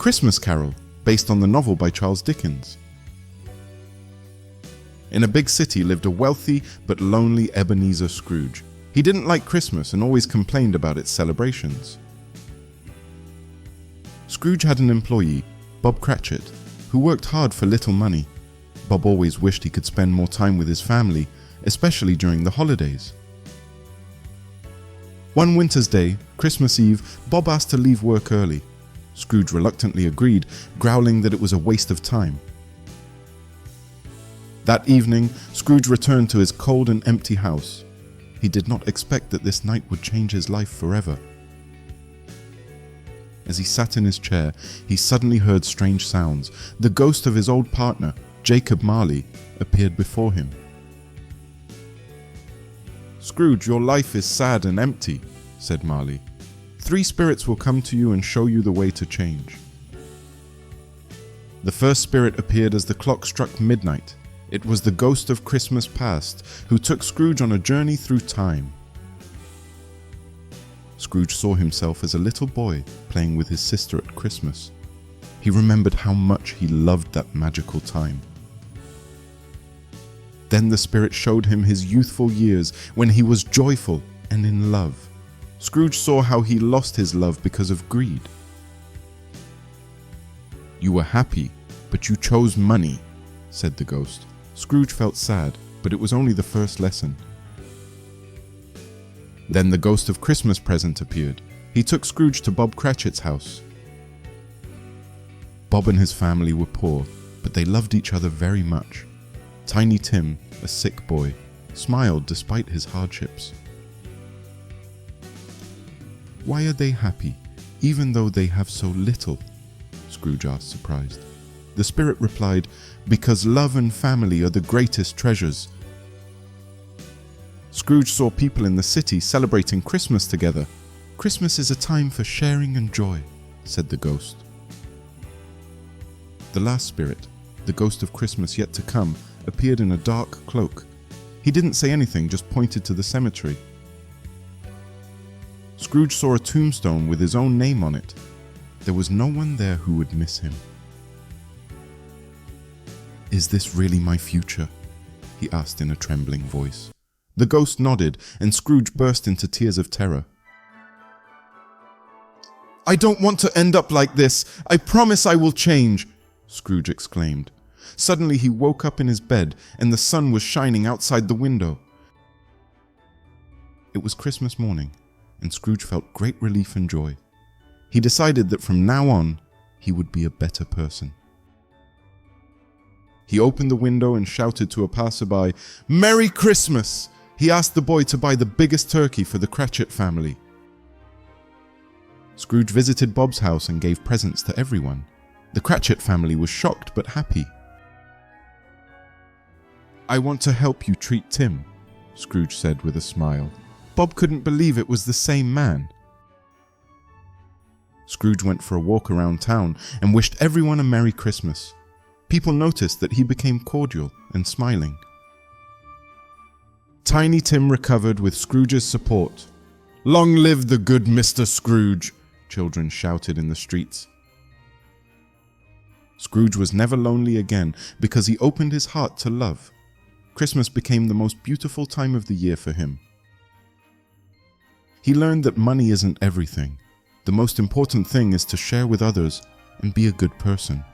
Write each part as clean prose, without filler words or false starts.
Christmas Carol, based on the novel by Charles Dickens. In a big city lived a wealthy but lonely Ebenezer Scrooge. He didn't like Christmas and always complained about its celebrations. Scrooge had an employee, Bob Cratchit, who worked hard for little money. Bob always wished he could spend more time with his family, especially during the holidays. One winter's day, Christmas Eve, Bob asked to leave work early. Scrooge reluctantly agreed, growling that it was a waste of time. That evening, Scrooge returned to his cold and empty house. He did not expect that this night would change his life forever. As he sat in his chair, he suddenly heard strange sounds. The ghost of his old partner, Jacob Marley, appeared before him. "Scrooge, your life is sad and empty," said Marley. "3 spirits will come to you and show you the way to change." The first spirit appeared as the clock struck midnight. It was the ghost of Christmas past, who took Scrooge on a journey through time. Scrooge saw himself as a little boy playing with his sister at Christmas. He remembered how much he loved that magical time. Then the spirit showed him his youthful years when he was joyful and in love. Scrooge saw how he lost his love because of greed. "You were happy, but you chose money," said the ghost. Scrooge felt sad, but it was only the first lesson. Then the ghost of Christmas present appeared. He took Scrooge to Bob Cratchit's house. Bob and his family were poor, but they loved each other very much. Tiny Tim, a sick boy, smiled despite his hardships. "Why are they happy, even though they have so little?" Scrooge asked, surprised. The spirit replied, "Because love and family are the greatest treasures." Scrooge saw people in the city celebrating Christmas together. "Christmas is a time for sharing and joy," said the ghost. The last spirit, the ghost of Christmas yet to come, appeared in a dark cloak. He didn't say anything, just pointed to the cemetery. Scrooge saw a tombstone with his own name on it. There was no one there who would miss him. "Is this really my future?" he asked in a trembling voice. The ghost nodded, and Scrooge burst into tears of terror. "I don't want to end up like this. I promise I will change," Scrooge exclaimed. Suddenly he woke up in his bed, and the sun was shining outside the window. It was Christmas morning, and Scrooge felt great relief and joy. He decided that from now on, he would be a better person. He opened the window and shouted to a passerby, "Merry Christmas!" He asked the boy to buy the biggest turkey for the Cratchit family. Scrooge visited Bob's house and gave presents to everyone. The Cratchit family was shocked but happy. "I want to help you treat Tim," Scrooge said with a smile. Bob couldn't believe it was the same man. Scrooge went for a walk around town and wished everyone a Merry Christmas. People noticed that he became cordial and smiling. Tiny Tim recovered with Scrooge's support. "Long live the good Mr. Scrooge," children shouted in the streets. Scrooge was never lonely again because he opened his heart to love. Christmas became the most beautiful time of the year for him. He learned that money isn't everything. The most important thing is to share with others and be a good person.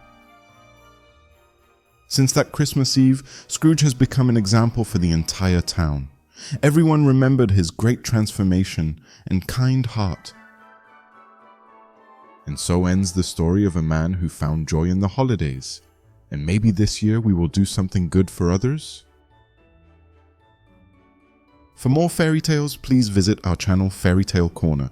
Since that Christmas Eve, Scrooge has become an example for the entire town. Everyone remembered his great transformation and kind heart. And so ends the story of a man who found joy in the holidays. And maybe this year we will do something good for others? For more fairy tales, please visit our channel Fairy Tale Corner.